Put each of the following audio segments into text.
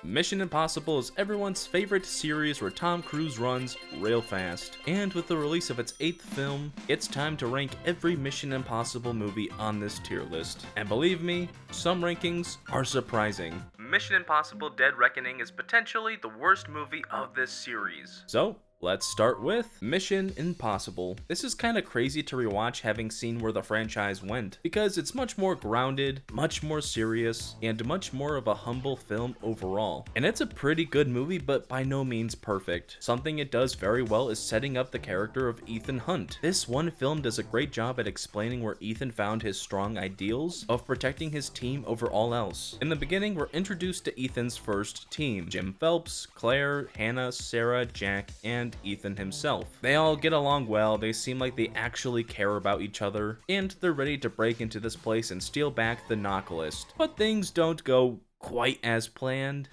Mission Impossible is everyone's favorite series where Tom Cruise runs real fast. And with the release of its 8th film, it's time to rank every Mission Impossible movie on this tier list. And believe me, some rankings are surprising. Mission Impossible Dead Reckoning is potentially the worst movie of this series. So, let's start with Mission Impossible. This is kinda crazy to rewatch having seen where the franchise went, because it's much more grounded, much more serious, and much more of a humble film overall. And it's a pretty good movie, but by no means perfect. Something it does very well is setting up the character of Ethan Hunt. This one film does a great job at explaining where Ethan found his strong ideals of protecting his team over all else. In the beginning, we're introduced to Ethan's first team: Jim Phelps, Claire, Hannah, Sarah, Jack, and Ethan himself. They all get along well, they seem like they actually care about each other, and they're ready to break into this place and steal back the knock list. But things don't go quite as planned.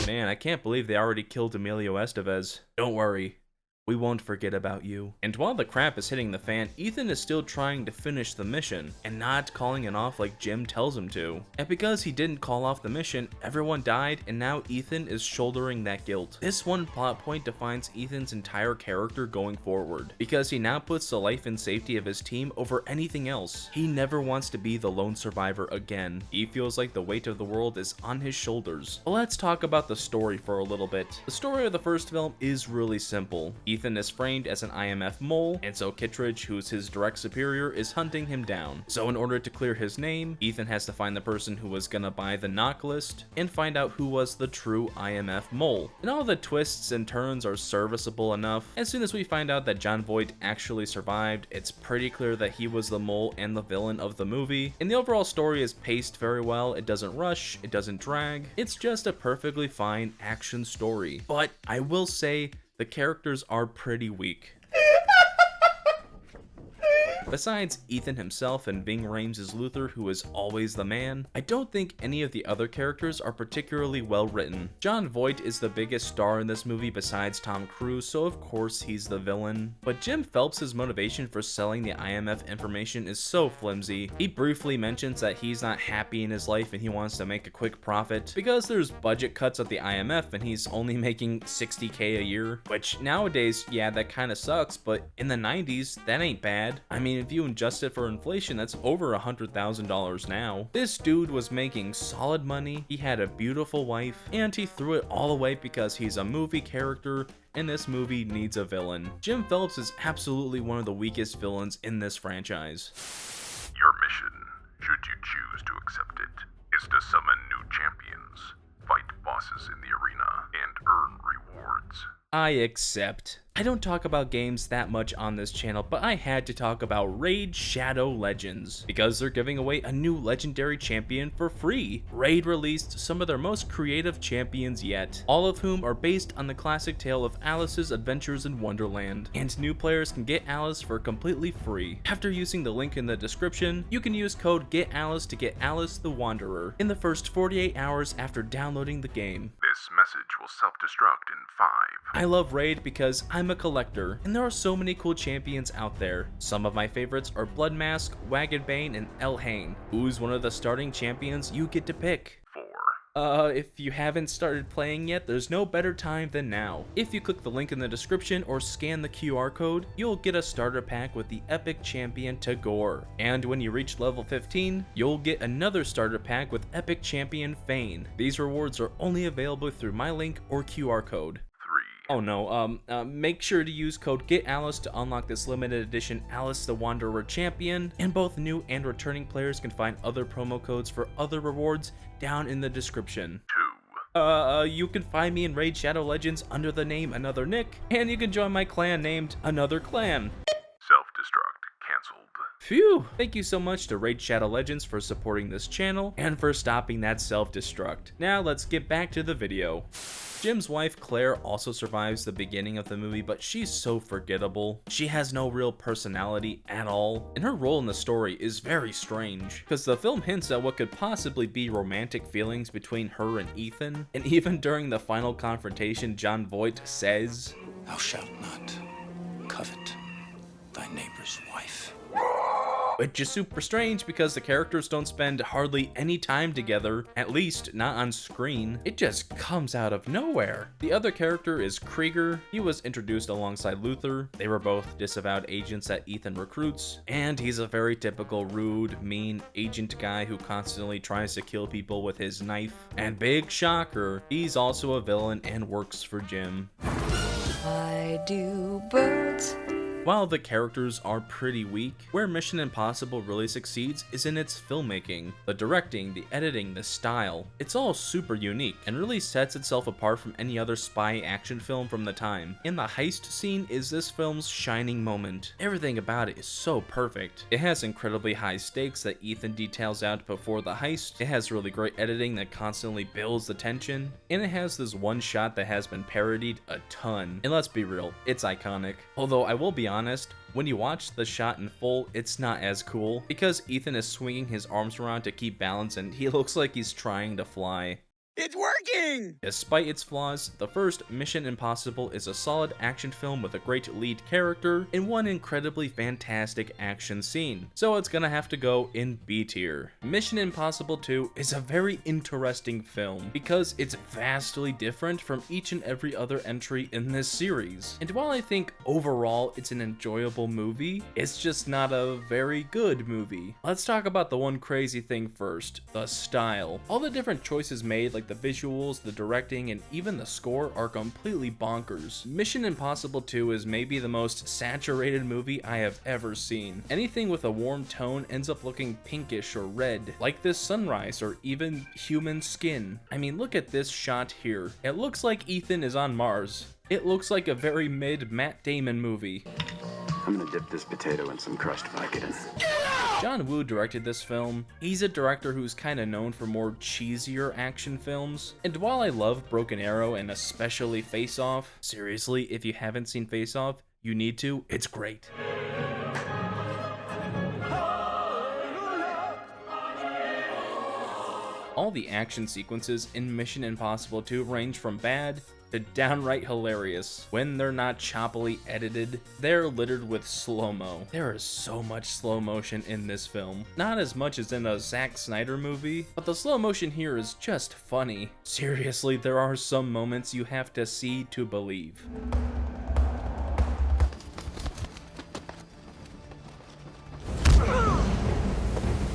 Man, I can't believe they already killed Emilio Estevez. Don't worry, we won't forget about you. And while the crap is hitting the fan, Ethan is still trying to finish the mission and not calling it off like Jim tells him to. And because he didn't call off the mission, everyone died, and now Ethan is shouldering that guilt. This one plot point defines Ethan's entire character going forward, because he now puts the life and safety of his team over anything else. He never wants to be the lone survivor again. He feels like the weight of the world is on his shoulders. But let's talk about the story for a little bit. The story of the first film is really simple. Ethan is framed as an IMF mole, and so Kittredge, who's his direct superior, is hunting him down. So in order to clear his name, Ethan has to find the person who was gonna buy the knock list and find out who was the true IMF mole. And all the twists and turns are serviceable enough. As soon as we find out that Jon Voight actually survived, it's pretty clear that he was the mole and the villain of the movie. And the overall story is paced very well. It doesn't rush, it doesn't drag. It's just a perfectly fine action story. But I will say, the characters are pretty weak. Besides Ethan himself and Ving Rhames' Luther, who is always the man, I don't think any of the other characters are particularly well written. Jon Voight is the biggest star in this movie besides Tom Cruise, so of course he's the villain. But Jim Phelps' motivation for selling the IMF information is so flimsy. He briefly mentions that he's not happy in his life and he wants to make a quick profit because there's budget cuts at the IMF and he's only making $60K a year, which nowadays, yeah, that kinda sucks, but in the 90s, that ain't bad. I mean, if you adjust it for inflation, that's over $100,000 now. This dude was making solid money, he had a beautiful wife, and he threw it all away because he's a movie character and this movie needs a villain. Jim Phelps is absolutely one of the weakest villains in this franchise. Your mission, should you choose to accept it, is to summon new champions, fight bosses in the arena, and earn rewards. I accept. I don't talk about games that much on this channel, but I had to talk about Raid Shadow Legends, because they're giving away a new legendary champion for free. Raid released some of their most creative champions yet, all of whom are based on the classic tale of Alice's adventures in Wonderland, and new players can get Alice for completely free. After using the link in the description, you can use code GETALICE to get Alice the Wanderer in the first 48 hours after downloading the game. This message will self-destruct in 5. I love Raid because I'm a collector, and there are so many cool champions out there. Some of my favorites are Blood Mask, Wagonbane, and El Hain. Who's one of the starting champions you get to pick? 4. If you haven't started playing yet, there's no better time than now. If you click the link in the description or scan the QR code, you'll get a starter pack with the epic champion Tagoar. And when you reach level 15, you'll get another starter pack with epic champion Fayne. These rewards are only available through my link or QR code. Oh no, make sure to use code GETALICE to unlock this limited edition Alice the Wanderer champion, and both new and returning players can find other promo codes for other rewards down in the description. 2. You can find me in Raid Shadow Legends under the name Another Nick, and you can join my clan named Another Clan. Self-destruct canceled. Phew! Thank you so much to Raid Shadow Legends for supporting this channel and for stopping that self-destruct. Now let's get back to the video. Jim's wife Claire also survives the beginning of the movie, but she's so forgettable. She has no real personality at all, and her role in the story is very strange, because the film hints at what could possibly be romantic feelings between her and Ethan, and even during the final confrontation, Jon Voight says, "Thou shalt not covet thy neighbor's wife." which is super strange because the characters don't spend hardly any time together, at least not on screen. It just comes out of nowhere. The other character is Krieger. He was introduced alongside Luther. They were both disavowed agents that Ethan recruits, and he's a very typical rude, mean agent guy who constantly tries to kill people with his knife. And big shocker, he's also a villain and works for Jim. Why do birds? While the characters are pretty weak, where Mission Impossible really succeeds is in its filmmaking. The directing, the editing, the style. It's all super unique and really sets itself apart from any other spy action film from the time. And the heist scene is this film's shining moment. Everything about it is so perfect. It has incredibly high stakes that Ethan details out before the heist. It has really great editing that constantly builds the tension. And it has this one shot that has been parodied a ton. And let's be real, it's iconic. Although I will be honest, when you watch the shot in full, it's not as cool because Ethan is swinging his arms around to keep balance and he looks like he's trying to fly. It's working! Despite its flaws, the first Mission Impossible is a solid action film with a great lead character and one incredibly fantastic action scene, so it's gonna have to go in B tier. Mission Impossible 2 is a very interesting film because it's vastly different from each and every other entry in this series. And while I think overall it's an enjoyable movie, it's just not a very good movie. Let's talk about the one crazy thing first, the style. All the different choices made, like the visuals, the directing, and even the score are completely bonkers. Mission Impossible 2 is maybe the most saturated movie I have ever seen. Anything with a warm tone ends up looking pinkish or red, like this sunrise or even human skin. I mean, look at this shot here. It looks like Ethan is on Mars. It looks like a very mid Matt Damon movie. I'm gonna dip this potato in some crushed Vicodin. John Woo directed this film. He's a director who's kinda known for more cheesier action films. And while I love Broken Arrow and especially Face Off, seriously, if you haven't seen Face Off, you need to, it's great. All the action sequences in Mission Impossible 2 range from bad to downright hilarious. When they're not choppily edited, they're littered with slow-mo. There is so much slow motion in this film. Not as much as in a Zack Snyder movie, but the slow motion here is just funny. Seriously, there are some moments you have to see to believe.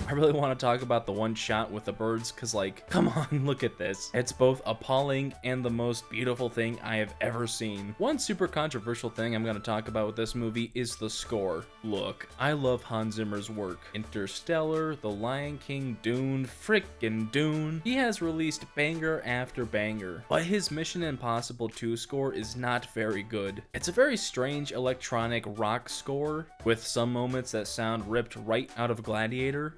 I really want to talk about the one shot with the birds because, like, come on, look at this. It's both appalling and the most beautiful thing I have ever seen. One super controversial thing I'm going to talk about with this movie is the score. Look, I love Hans Zimmer's work. Interstellar, The Lion King, Dune, frickin' Dune. He has released banger after banger, but his Mission Impossible 2 score is not very good. It's a very strange electronic rock score with some moments that sound ripped right out of Gladiator.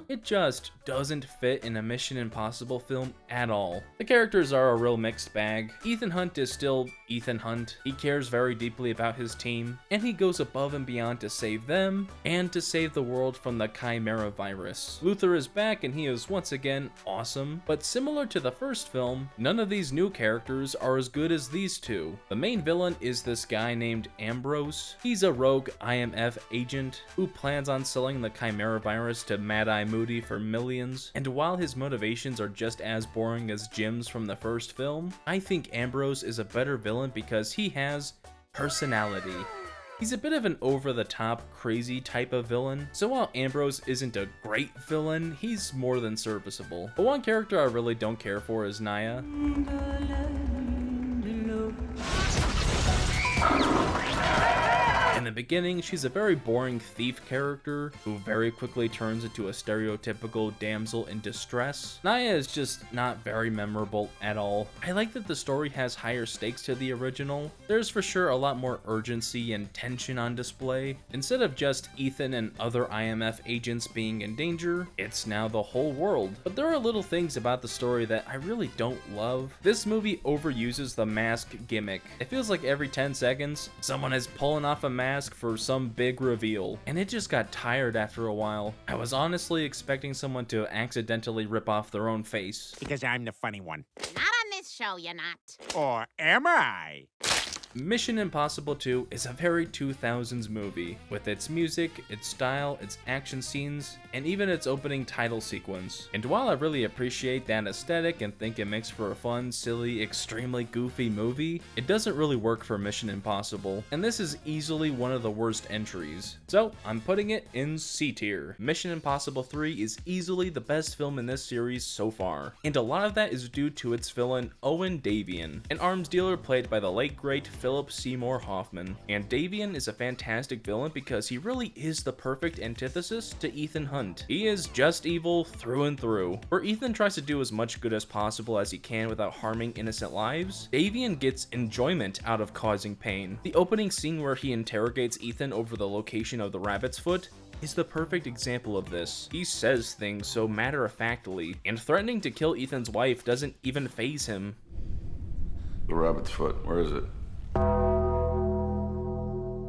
It just doesn't fit in a Mission Impossible film at all. The characters are a real mixed bag. Ethan Hunt is still Ethan Hunt. He cares very deeply about his team, and he goes above and beyond to save them and to save the world from the Chimera virus. Luther is back and he is once again awesome, but similar to the first film, none of these new characters are as good as these two. The main villain is this guy named Ambrose. He's a rogue IMF agent who plans on selling the Chimera virus to Mad Eye Moody for millions, and while his motivations are just as boring as Jim's from the first film, I think Ambrose is a better villain because he has personality. He's a bit of an over-the-top, crazy type of villain, so while Ambrose isn't a great villain, he's more than serviceable. But one character I really don't care for is Naya. In the beginning, she's a very boring thief character who very quickly turns into a stereotypical damsel in distress. Naya is just not very memorable at all. I like that the story has higher stakes to the original. There's for sure a lot more urgency and tension on display. Instead of just Ethan and other IMF agents being in danger, it's now the whole world. But there are little things about the story that I really don't love. This movie overuses the mask gimmick. It feels like every 10 seconds, someone is pulling off a mask for some big reveal, and it just got tired after a while. I was honestly expecting someone to accidentally rip off their own face. Because I'm the funny one. Not on this show, you're not. Or am I? Mission Impossible 2 is a very 2000s movie, with its music, its style, its action scenes, and even its opening title sequence. And while I really appreciate that aesthetic and think it makes for a fun, silly, extremely goofy movie, it doesn't really work for Mission Impossible, and this is easily one of the worst entries. So I'm putting it in C tier. Mission Impossible 3 is easily the best film in this series so far, and a lot of that is due to its villain Owen Davian, an arms dealer played by the late great Philip Seymour Hoffman. And Davian is a fantastic villain because he really is the perfect antithesis to Ethan Hunt. He is just evil through and through. Where Ethan tries to do as much good as possible as he can without harming innocent lives, Davian gets enjoyment out of causing pain. The opening scene where he interrogates Ethan over the location of the rabbit's foot is the perfect example of this. He says things so matter-of-factly, and threatening to kill Ethan's wife doesn't even faze him. The rabbit's foot, where is it?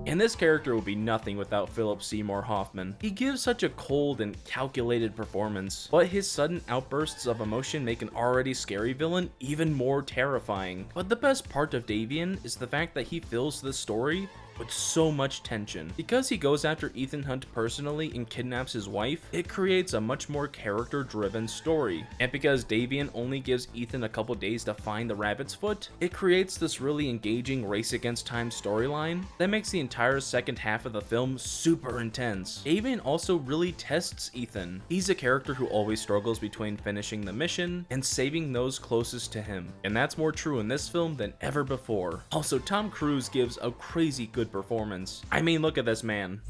And this character would be nothing without Philip Seymour Hoffman. He gives such a cold and calculated performance, but his sudden outbursts of emotion make an already scary villain even more terrifying. But the best part of Davian is the fact that he fills this story with so much tension. Because he goes after Ethan Hunt personally and kidnaps his wife, it creates a much more character-driven story. And because Davian only gives Ethan a couple days to find the rabbit's foot, it creates this really engaging race against time storyline that makes the entire second half of the film super intense. Davian also really tests Ethan. He's a character who always struggles between finishing the mission and saving those closest to him. And that's more true in this film than ever before. Also, Tom Cruise gives a crazy good performance. I mean, look at this man.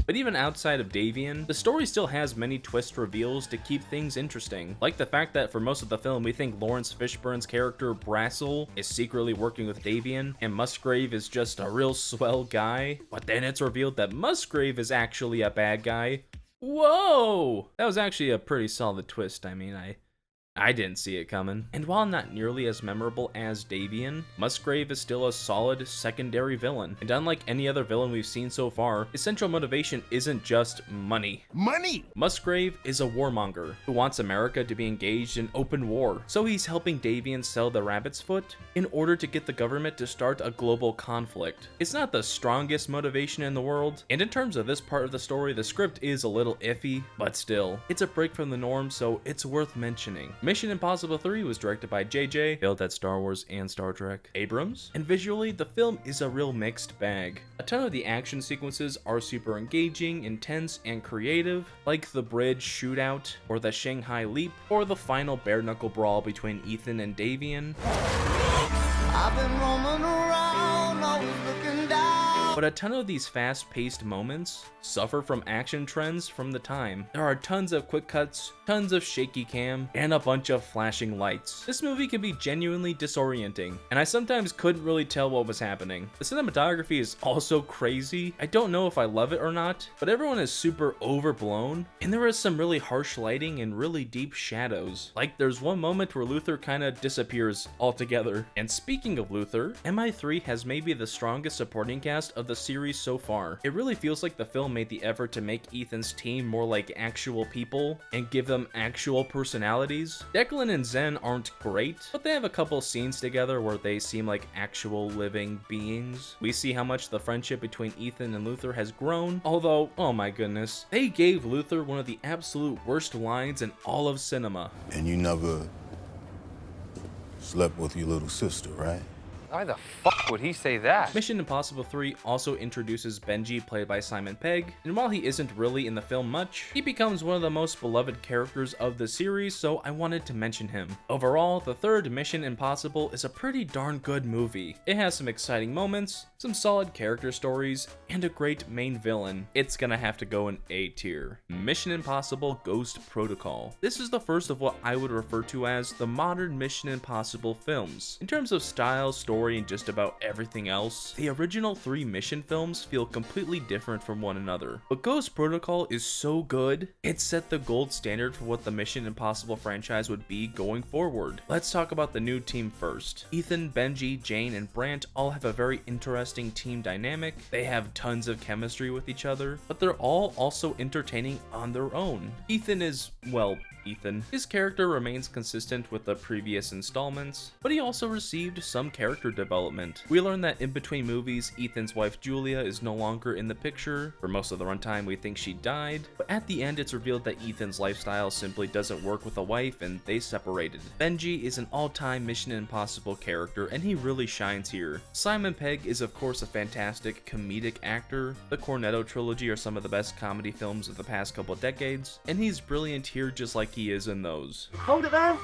But even outside of Davian, the story still has many twist reveals to keep things interesting. Like the fact that for most of the film we think Lawrence Fishburne's character Brassel is secretly working with Davian, and Musgrave is just a real swell guy, but then it's revealed that Musgrave is actually a bad guy. Whoa! That was actually a pretty solid twist. I mean, I didn't see it coming. And while not nearly as memorable as Davian, Musgrave is still a solid secondary villain. And unlike any other villain we've seen so far, his central motivation isn't just money. Money! Musgrave is a warmonger who wants America to be engaged in open war. So he's helping Davian sell the rabbit's foot in order to get the government to start a global conflict. It's not the strongest motivation in the world, and in terms of this part of the story, the script is a little iffy, but still, it's a break from the norm, so it's worth mentioning. Mission Impossible 3 was directed by J.J., built at Star Wars and Star Trek, Abrams, and visually, the film is a real mixed bag. A ton of the action sequences are super engaging, intense, and creative, like the bridge shootout, or the Shanghai Leap, or the final bare-knuckle brawl between Ethan and Davian. I've been roaming around, always looking down. But a ton of these fast-paced moments suffer from action trends from the time. There are tons of quick cuts, tons of shaky cam, and a bunch of flashing lights. This movie can be genuinely disorienting, and I sometimes couldn't really tell what was happening. The cinematography is also crazy. I don't know if I love it or not, but everyone is super overblown, and there is some really harsh lighting and really deep shadows. Like there's one moment where Luther kinda disappears altogether. And speaking of Luther, MI3 has maybe the strongest supporting cast of the series so far. It really feels like the film made the effort to make Ethan's team more like actual people and give them actual personalities. Declan and Zen aren't great, but they have a couple scenes together where they seem like actual living beings. We see how much the friendship between Ethan and Luther has grown, although, oh my goodness, they gave Luther one of the absolute worst lines in all of cinema. And you never slept with your little sister, right? Why the fuck would he say that? Mission Impossible 3 also introduces Benji, played by Simon Pegg, and while he isn't really in the film much, he becomes one of the most beloved characters of the series, so I wanted to mention him. Overall, the third Mission Impossible is a pretty darn good movie. It has some exciting moments, some solid character stories, and a great main villain. It's gonna have to go in A tier. Mission Impossible Ghost Protocol. This is the first of what I would refer to as the modern Mission Impossible films. In terms of style, story, and just about everything else, the original 3 mission films feel completely different from one another. But Ghost Protocol is so good, it set the gold standard for what the Mission Impossible franchise would be going forward. Let's talk about the new team first. Ethan, Benji, Jane, and Brant all have a very interesting interesting team dynamic, they have tons of chemistry with each other, but they're all also entertaining on their own. Ethan is, well, Ethan. His character remains consistent with the previous installments, but he also received some character development. We learn that in between movies, Ethan's wife Julia is no longer in the picture. For most of the runtime, we think she died, but at the end it's revealed that Ethan's lifestyle simply doesn't work with a wife and they separated. Benji is an all-time Mission Impossible character and he really shines here. Simon Pegg is of course a fantastic comedic actor. The Cornetto trilogy are some of the best comedy films of the past couple decades, and he's brilliant here just like he is in those. Hold it there.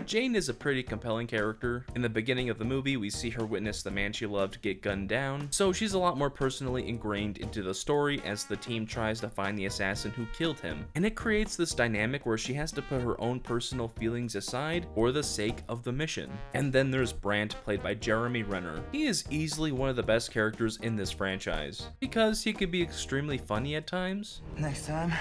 Jane is a pretty compelling character. In the beginning of the movie, we see her witness the man she loved get gunned down, so she's a lot more personally ingrained into the story as the team tries to find the assassin who killed him. And it creates this dynamic where she has to put her own personal feelings aside for the sake of the mission. And then there's Brandt, played by Jeremy Renner. He is easily one of the best characters in this franchise, because he can be extremely funny at times. Next time,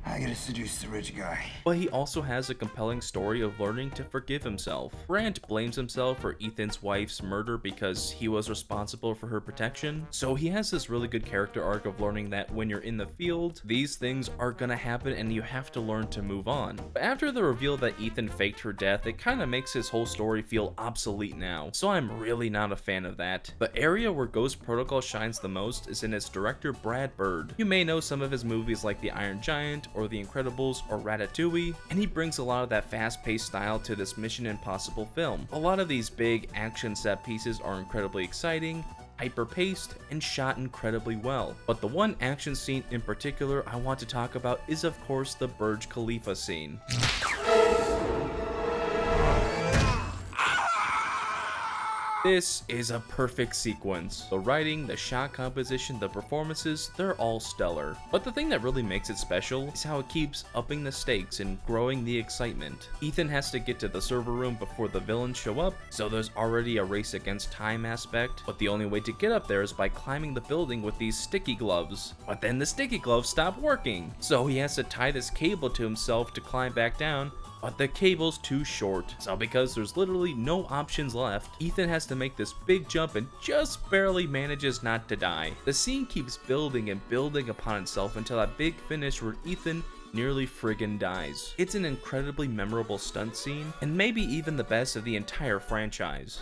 I gotta seduce the rich guy. But he also has a compelling story of learning to forgive himself. Brandt blames himself for Ethan's wife's murder because he was responsible for her protection. So he has this really good character arc of learning that when you're in the field, these things are gonna happen and you have to learn to move on. But after the reveal that Ethan faked her death, it kind of makes his whole story feel obsolete now. So I'm really not a fan of that. The area where Ghost Protocol shines the most is in its director Brad Bird. You may know some of his movies like The Iron Giant, or The Incredibles, or Ratatouille, and he brings a lot of that fast-paced style to this Mission Impossible film. A lot of these big action set pieces are incredibly exciting, hyper-paced, and shot incredibly well. But the one action scene in particular I want to talk about is of course the Burj Khalifa scene. This is a perfect sequence. The writing, the shot composition, the performances, they're all stellar. But the thing that really makes it special is how it keeps upping the stakes and growing the excitement. Ethan has to get to the server room before the villains show up, so there's already a race against time aspect, but the only way to get up there is by climbing the building with these sticky gloves. But then the sticky gloves stop working, so he has to tie this cable to himself to climb back down, but the cable's too short. So because there's literally no options left, Ethan has to make this big jump and just barely manages not to die. The scene keeps building and building upon itself until that big finish where Ethan nearly friggin' dies. It's an incredibly memorable stunt scene, and maybe even the best of the entire franchise.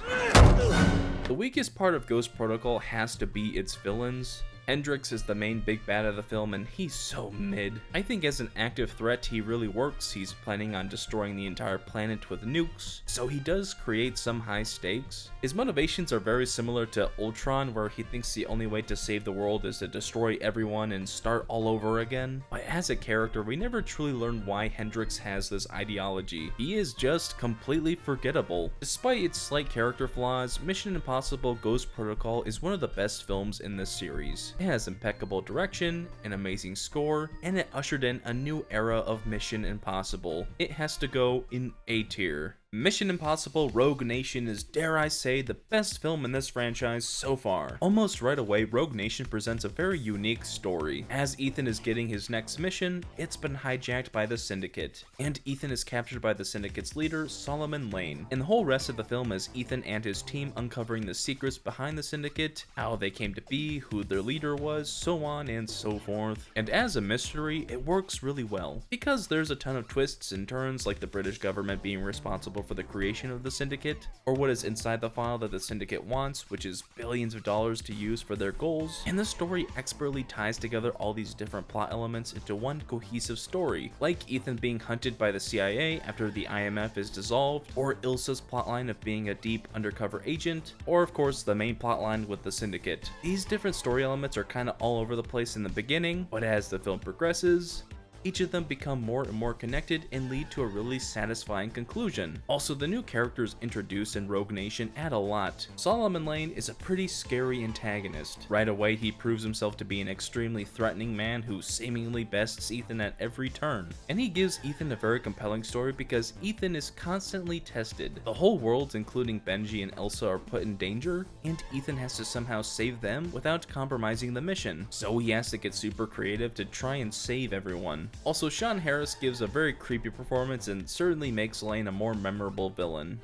The weakest part of Ghost Protocol has to be its villains. Hendrix is the main big bad of the film and he's so mid. I think as an active threat he really works. He's planning on destroying the entire planet with nukes, so he does create some high stakes. His motivations are very similar to Ultron, where he thinks the only way to save the world is to destroy everyone and start all over again. But as a character, we never truly learn why Hendrix has this ideology. He is just completely forgettable. Despite its slight character flaws, Mission Impossible Ghost Protocol is one of the best films in this series. It has impeccable direction, an amazing score, and it ushered in a new era of Mission Impossible. It has to go in A tier. Mission Impossible Rogue Nation is, dare I say, the best film in this franchise so far. Almost right away, Rogue Nation presents a very unique story. As Ethan is getting his next mission, it's been hijacked by the Syndicate, and Ethan is captured by the Syndicate's leader, Solomon Lane. And the whole rest of the film is Ethan and his team uncovering the secrets behind the Syndicate, how they came to be, who their leader was, so on and so forth. And as a mystery, it works really well, because there's a ton of twists and turns, like the British government being responsible for the creation of the Syndicate, or what is inside the file that the Syndicate wants, which is billions of dollars to use for their goals. And the story expertly ties together all these different plot elements into one cohesive story, like Ethan being hunted by the CIA after the IMF is dissolved, or Ilsa's plotline of being a deep undercover agent, or of course the main plotline with the Syndicate. These different story elements are kind of all over the place in the beginning, but as the film progresses, each of them become more and more connected and lead to a really satisfying conclusion. Also, the new characters introduced in Rogue Nation add a lot. Solomon Lane is a pretty scary antagonist. Right away, he proves himself to be an extremely threatening man who seemingly bests Ethan at every turn. And he gives Ethan a very compelling story because Ethan is constantly tested. The whole world, including Benji and Elsa, are put in danger, and Ethan has to somehow save them without compromising the mission. So he has to get super creative to try and save everyone. Also, Sean Harris gives a very creepy performance and certainly makes Lane a more memorable villain.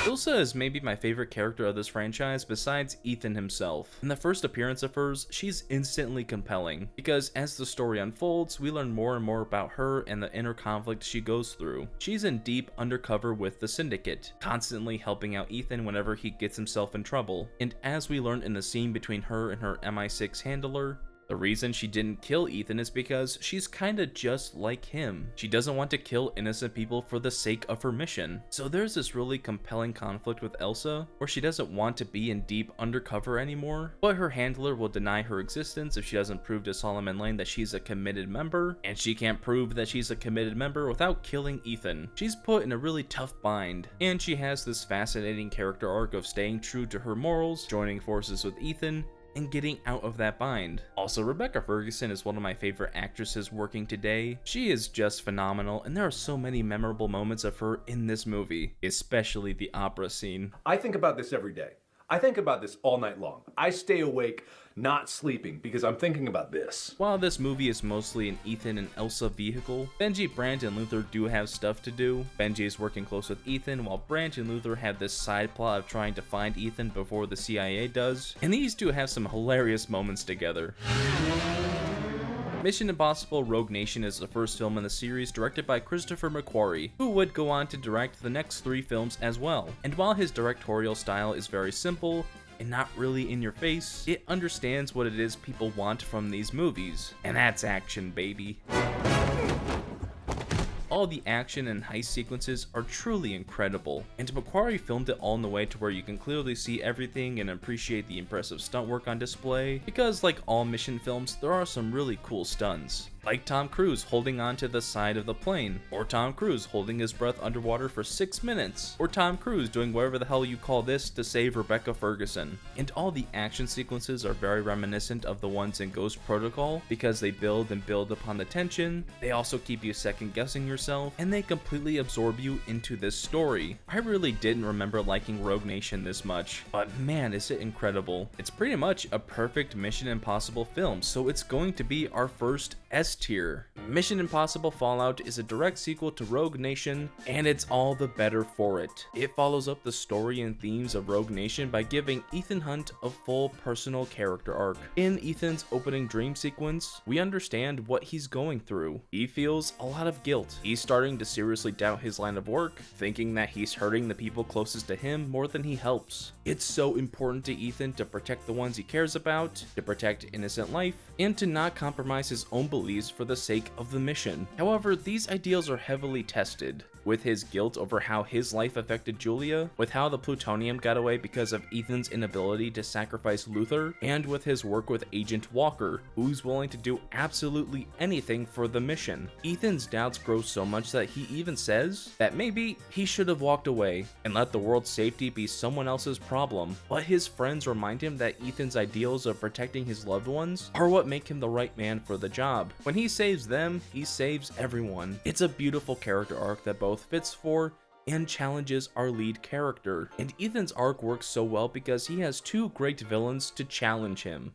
Ilsa is maybe my favorite character of this franchise besides Ethan himself. In the first appearance of hers, she's instantly compelling, because as the story unfolds, we learn more and more about her and the inner conflict she goes through. She's in deep undercover with the Syndicate, constantly helping out Ethan whenever he gets himself in trouble, and as we learn in the scene between her and her MI6 handler, the reason she didn't kill Ethan is because she's kinda just like him. She doesn't want to kill innocent people for the sake of her mission. So there's this really compelling conflict with Elsa, where she doesn't want to be in deep undercover anymore, but her handler will deny her existence if she doesn't prove to Solomon Lane that she's a committed member, and she can't prove that she's a committed member without killing Ethan. She's put in a really tough bind, and she has this fascinating character arc of staying true to her morals, joining forces with Ethan, and getting out of that bind. Also, Rebecca Ferguson is one of my favorite actresses working today. She is just phenomenal, and there are so many memorable moments of her in this movie, especially the opera scene. I think about this every day. I think about this all night long. I stay awake, not sleeping, because I'm thinking about this. While this movie is mostly an Ethan and Elsa vehicle, Benji, Brandt, and Luther do have stuff to do. Benji is working close with Ethan, while Brandt and Luther have this side plot of trying to find Ethan before the CIA does, and these two have some hilarious moments together. Mission Impossible Rogue Nation is the first film in the series directed by Christopher McQuarrie, who would go on to direct the next 3 films as well. And while his directorial style is very simple and not really in your face, it understands what it is people want from these movies, and that's action, baby. All the action and heist sequences are truly incredible, and McQuarrie filmed it all in a way to where you can clearly see everything and appreciate the impressive stunt work on display, because like all mission films, there are some really cool stunts. Like Tom Cruise holding onto the side of the plane, or Tom Cruise holding his breath underwater for 6 minutes, or Tom Cruise doing whatever the hell you call this to save Rebecca Ferguson. And all the action sequences are very reminiscent of the ones in Ghost Protocol, because they build and build upon the tension, they also keep you second guessing yourself, and they completely absorb you into this story. I really didn't remember liking Rogue Nation this much, but man is it incredible. It's pretty much a perfect Mission Impossible film, so it's going to be our first S tier. Mission Impossible Fallout is a direct sequel to Rogue Nation, and it's all the better for it. It follows up the story and themes of Rogue Nation by giving Ethan Hunt a full personal character arc. In Ethan's opening dream sequence, we understand what he's going through. He feels a lot of guilt. He's starting to seriously doubt his line of work, thinking that he's hurting the people closest to him more than he helps. It's so important to Ethan to protect the ones he cares about, to protect innocent life, and to not compromise his own beliefs for the sake of the mission. However, these ideals are heavily tested, with his guilt over how his life affected Julia, with how the plutonium got away because of Ethan's inability to sacrifice Luther, and with his work with Agent Walker, who's willing to do absolutely anything for the mission. Ethan's doubts grow so much that he even says that maybe he should have walked away and let the world's safety be someone else's problem, but his friends remind him that Ethan's ideals of protecting his loved ones are what make him the right man for the job. When he saves them, he saves everyone. It's a beautiful character arc that both fits for and challenges our lead character, and Ethan's arc works so well because he has 2 great villains to challenge him.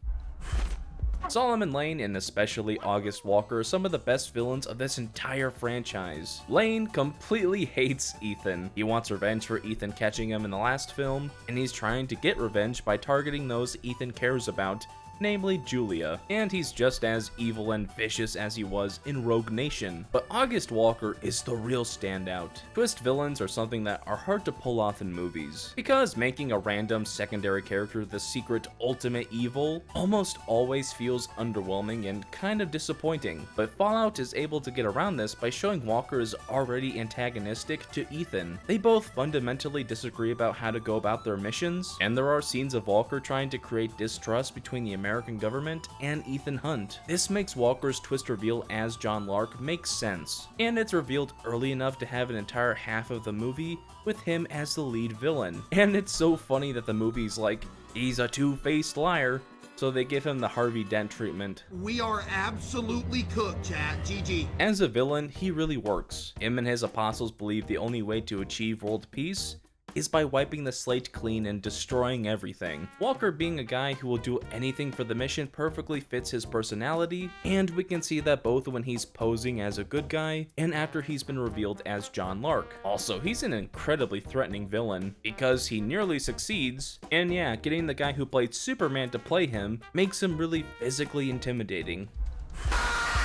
Solomon Lane and especially August Walker are some of the best villains of this entire franchise. Lane completely hates Ethan. He wants revenge for Ethan catching him in the last film, and he's trying to get revenge by targeting those Ethan cares about, namely Julia, and he's just as evil and vicious as he was in Rogue Nation. But August Walker is the real standout. Twist villains are something that are hard to pull off in movies, because making a random secondary character the secret ultimate evil almost always feels underwhelming and kind of disappointing. But Fallout is able to get around this by showing Walker is already antagonistic to Ethan. They both fundamentally disagree about how to go about their missions, and there are scenes of Walker trying to create distrust between the American government and Ethan Hunt. This makes Walker's twist reveal as John Lark make sense, and it's revealed early enough to have an entire half of the movie with him as the lead villain. And it's so funny that the movie's like, he's a two-faced liar, so they give him the Harvey Dent treatment. We are absolutely cooked, chat. GG. As a villain, he really works. Him and his apostles believe the only way to achieve world peace is by wiping the slate clean and destroying everything. Walker, being a guy who will do anything for the mission, perfectly fits his personality, and we can see that both when he's posing as a good guy and after he's been revealed as John Lark. Also, he's an incredibly threatening villain because he nearly succeeds, and yeah, getting the guy who played Superman to play him makes him really physically intimidating.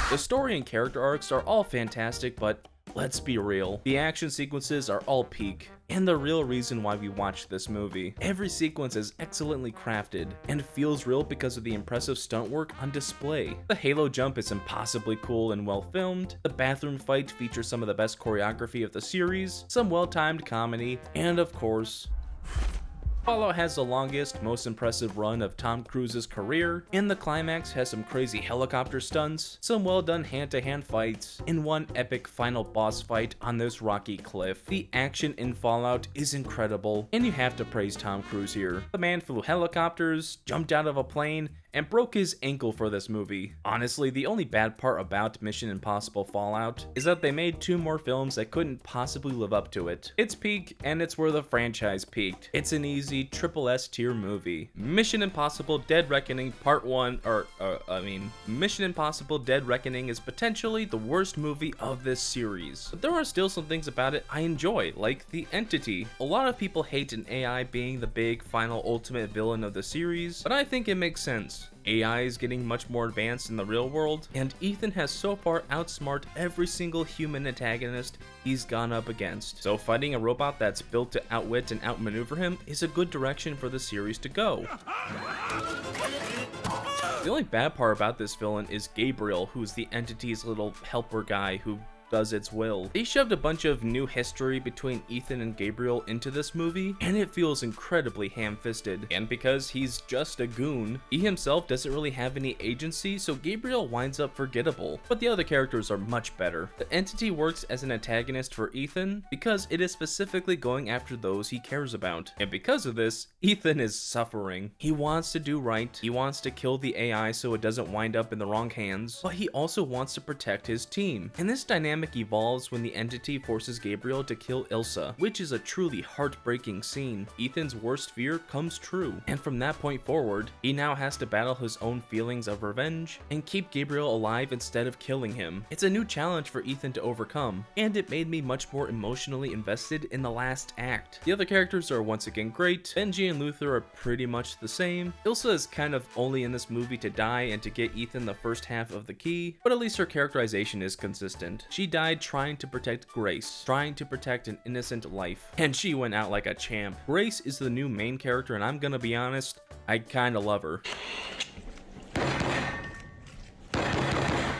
The story and character arcs are all fantastic, but let's be real, the action sequences are all peak, and the real reason why we watched this movie. Every sequence is excellently crafted, and feels real because of the impressive stunt work on display. The Halo jump is impossibly cool and well filmed, the bathroom fight features some of the best choreography of the series, some well-timed comedy, and of course, Fallout has the longest, most impressive run of Tom Cruise's career, and the climax has some crazy helicopter stunts, some well done hand-to-hand fights, and one epic final boss fight on this rocky cliff. The action in Fallout is incredible, and you have to praise Tom Cruise here. The man flew helicopters, jumped out of a plane, and broke his ankle for this movie. Honestly, the only bad part about Mission Impossible Fallout is that they made 2 more films that couldn't possibly live up to it. It's peak, and it's where the franchise peaked. It's an easy triple S tier movie. Mission Impossible Dead Reckoning Part 1, Mission Impossible Dead Reckoning is potentially the worst movie of this series. But there are still some things about it I enjoy, like the Entity. A lot of people hate an AI being the big, final, ultimate villain of the series, but I think it makes sense. AI is getting much more advanced in the real world, and Ethan has so far outsmarted every single human antagonist he's gone up against. So fighting a robot that's built to outwit and outmaneuver him is a good direction for the series to go. The only bad part about this villain is Gabriel, who's the Entity's little helper guy who does its will. They shoved a bunch of new history between Ethan and Gabriel into this movie, and it feels incredibly ham-fisted. And because he's just a goon, he himself doesn't really have any agency, so Gabriel winds up forgettable. But the other characters are much better. The Entity works as an antagonist for Ethan because it is specifically going after those he cares about. And because of this, Ethan is suffering. He wants to do right, he wants to kill the AI so it doesn't wind up in the wrong hands, but he also wants to protect his team. And this dynamic evolves when the Entity forces Gabriel to kill Ilsa, which is a truly heartbreaking scene. Ethan's worst fear comes true, and from that point forward, he now has to battle his own feelings of revenge and keep Gabriel alive instead of killing him. It's a new challenge for Ethan to overcome, and it made me much more emotionally invested in the last act. The other characters are once again great. Benji and Luther are pretty much the same. Ilsa is kind of only in this movie to die and to get Ethan the first half of the key, but at least her characterization is consistent. She died trying to protect Grace, trying to protect an innocent life, and she went out like a champ. Grace is the new main character, and I'm gonna be honest, I kinda love her.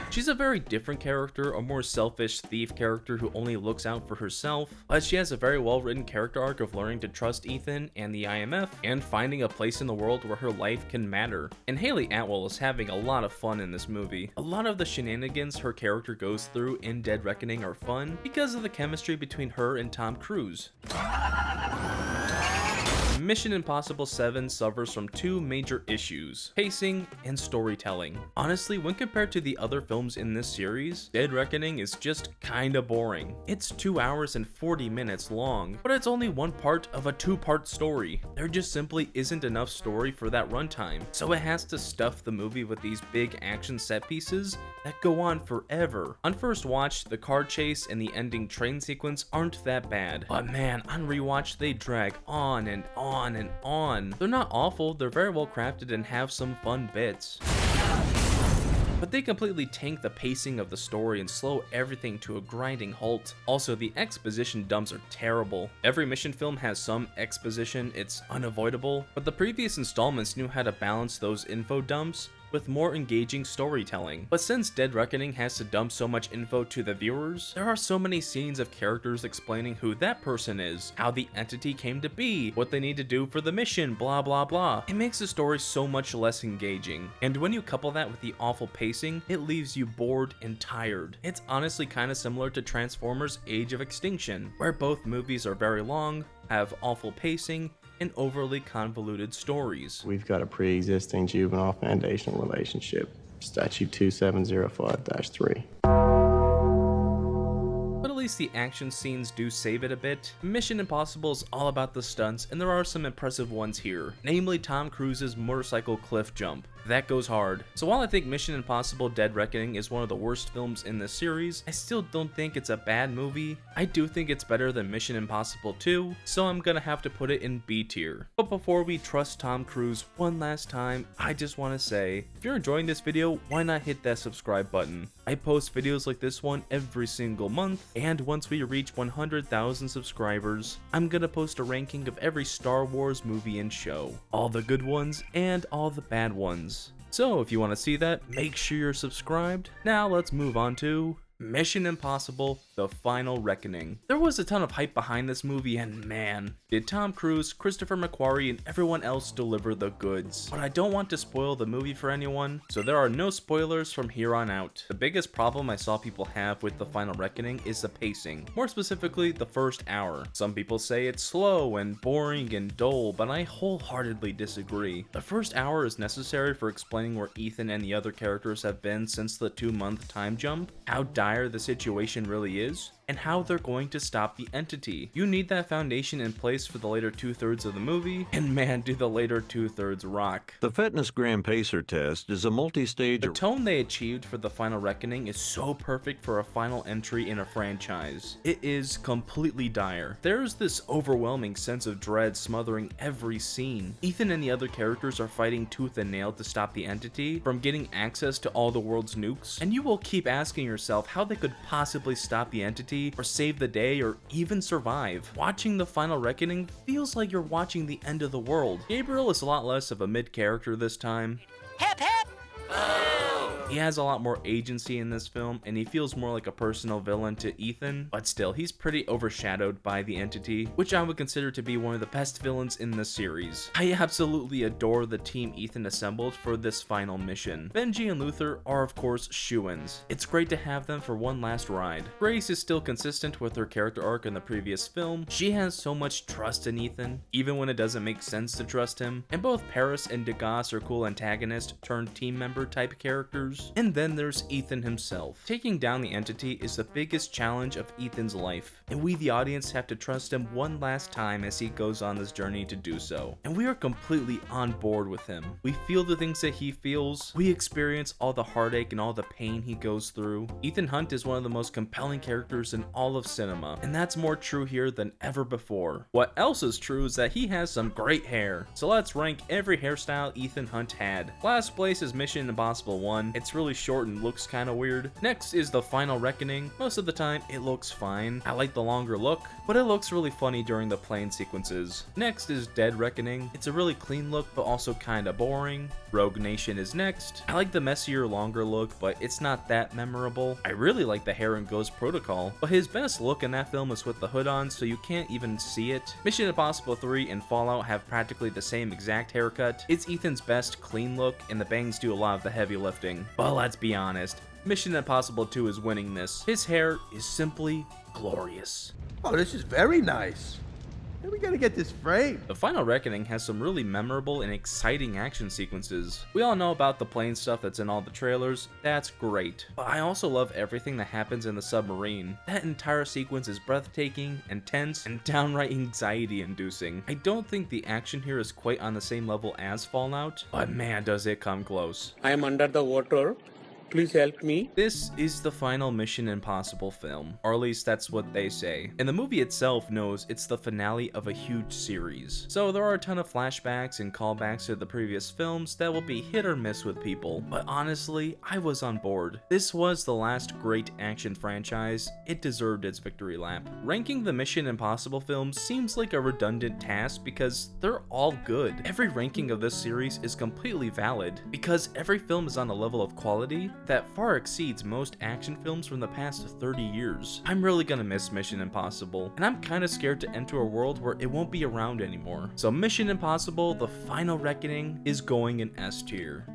She's a very different character, a more selfish thief character who only looks out for herself, but she has a very well written character arc of learning to trust Ethan and the IMF, and finding a place in the world where her life can matter. And Haley Atwell is having a lot of fun in this movie. A lot of the shenanigans her character goes through in Dead Reckoning are fun because of the chemistry between her and Tom Cruise. Mission Impossible 7 suffers from 2 major issues: pacing and storytelling. Honestly, when compared to the other films in this series, Dead Reckoning is just kinda boring. It's 2 hours and 40 minutes long, but it's only one part of a 2-part story. There just simply isn't enough story for that runtime, so it has to stuff the movie with these big action set pieces that go on forever. On first watch, the car chase and the ending train sequence aren't that bad, but man, on rewatch they drag on and on and on. They're not awful, they're very well crafted and have some fun bits, but they completely tank the pacing of the story and slow everything to a grinding halt. Also, the exposition dumps are terrible. Every mission film has some exposition, it's unavoidable, but the previous installments knew how to balance those info dumps with more engaging storytelling. But since Dead Reckoning has to dump so much info to the viewers, there are so many scenes of characters explaining who that person is, how the entity came to be, what they need to do for the mission, blah blah blah. It makes the story so much less engaging, and when you couple that with the awful pacing, it leaves you bored and tired. It's honestly kinda similar to Transformers Age of Extinction, where both movies are very long, have awful pacing, and overly convoluted stories. We've got a pre-existing juvenile foundational relationship. Statute 2705-3. least the action scenes do save it a bit. Mission Impossible is all about the stunts, and there are some impressive ones here, namely Tom Cruise's motorcycle cliff jump. That goes hard. So while I think Mission Impossible Dead Reckoning is one of the worst films in this series, I still don't think it's a bad movie. I do think it's better than Mission Impossible 2, so I'm gonna have to put it in B tier. But before we trust Tom Cruise one last time, I just want to say, if you're enjoying this video, why not hit that subscribe button? I post videos like this one every single month, and once we reach 100,000 subscribers, I'm gonna post a ranking of every Star Wars movie and show. All the good ones and all the bad ones. So if you want to see that, make sure you're subscribed. Now let's move on to Mission Impossible: The Final Reckoning. There was a ton of hype behind this movie, and man, did Tom Cruise, Christopher McQuarrie, and everyone else deliver the goods. But I don't want to spoil the movie for anyone, so there are no spoilers from here on out. The biggest problem I saw people have with The Final Reckoning is the pacing, more specifically the first hour. Some people say it's slow and boring and dull, but I wholeheartedly disagree. The first hour is necessary for explaining where Ethan and the other characters have been since the 2-month time jump, how dire the situation really is, and how they're going to stop the entity. You need that foundation in place for the later 2/3 of the movie, and man, do the later 2/3 rock. The Fitness Gram Pacer test is a multi-stage... The tone they achieved for The Final Reckoning is so perfect for a final entry in a franchise. It is completely dire. There's this overwhelming sense of dread smothering every scene. Ethan and the other characters are fighting tooth and nail to stop the entity from getting access to all the world's nukes, and you will keep asking yourself how they could possibly stop the entity or save the day or even survive. Watching The Final Reckoning feels like you're watching the end of the world. Gabriel is a lot less of a mid character this time. Hip hip! He has a lot more agency in this film, and he feels more like a personal villain to Ethan, but still, he's pretty overshadowed by the entity, which I would consider to be one of the best villains in the series. I absolutely adore the team Ethan assembled for this final mission. Benji and Luther are of course shoo-ins. It's great to have them for one last ride. Grace is still consistent with her character arc in the previous film. She has so much trust in Ethan, even when it doesn't make sense to trust him, and both Paris and Degas are cool antagonist turned team member type characters. And then there's Ethan himself. Taking down the entity is the biggest challenge of Ethan's life, and we the audience have to trust him one last time as he goes on this journey to do so. And we are completely on board with him. We feel the things that he feels, we experience all the heartache and all the pain he goes through. Ethan Hunt is one of the most compelling characters in all of cinema, and that's more true here than ever before. What else is true is that he has some great hair. So let's rank every hairstyle Ethan Hunt had. Last place is Mission Impossible 1. It's really short and looks kind of weird. Next is The Final Reckoning. Most of the time it looks fine. I like the longer look, but it looks really funny during the plane sequences. Next is Dead Reckoning. It's a really clean look, but also kind of boring. Rogue Nation is next. I like the messier, longer look, but it's not that memorable. I really like the hair in Ghost Protocol, but his best look in that film is with the hood on, so you can't even see it. Mission Impossible 3 and Fallout have practically the same exact haircut. It's Ethan's best clean look, and the bangs do a lot of the heavy lifting. But let's be honest, Mission Impossible 2 is winning this. His hair is simply glorious. Oh, this is very nice. We gotta get this framed. The Final Reckoning has some really memorable and exciting action sequences. We all know about the plane stuff that's in all the trailers. That's great. But I also love everything that happens in the submarine. That entire sequence is breathtaking, intense, and downright anxiety-inducing. I don't think the action here is quite on the same level as Fallout, but man, does it come close. I am under the water. Please help me. This is the final Mission Impossible film, or at least that's what they say. And the movie itself knows it's the finale of a huge series. So there are a ton of flashbacks and callbacks to the previous films that will be hit or miss with people. But honestly, I was on board. This was the last great action franchise. It deserved its victory lap. Ranking the Mission Impossible films seems like a redundant task because they're all good. Every ranking of this series is completely valid because every film is on a level of quality that far exceeds most action films from the past 30 years. I'm really gonna miss Mission Impossible, and I'm kinda scared to enter a world where it won't be around anymore. So Mission Impossible: The Final Reckoning is going in S tier.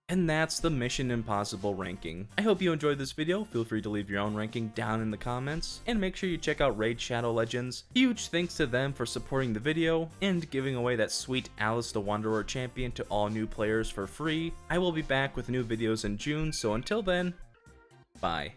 And that's the Mission Impossible ranking. I hope you enjoyed this video. Feel free to leave your own ranking down in the comments, and make sure you check out Raid Shadow Legends. Huge thanks to them for supporting the video and giving away that sweet Alice the Wanderer champion to all new players for free. I will be back with new videos in June, so until then, bye.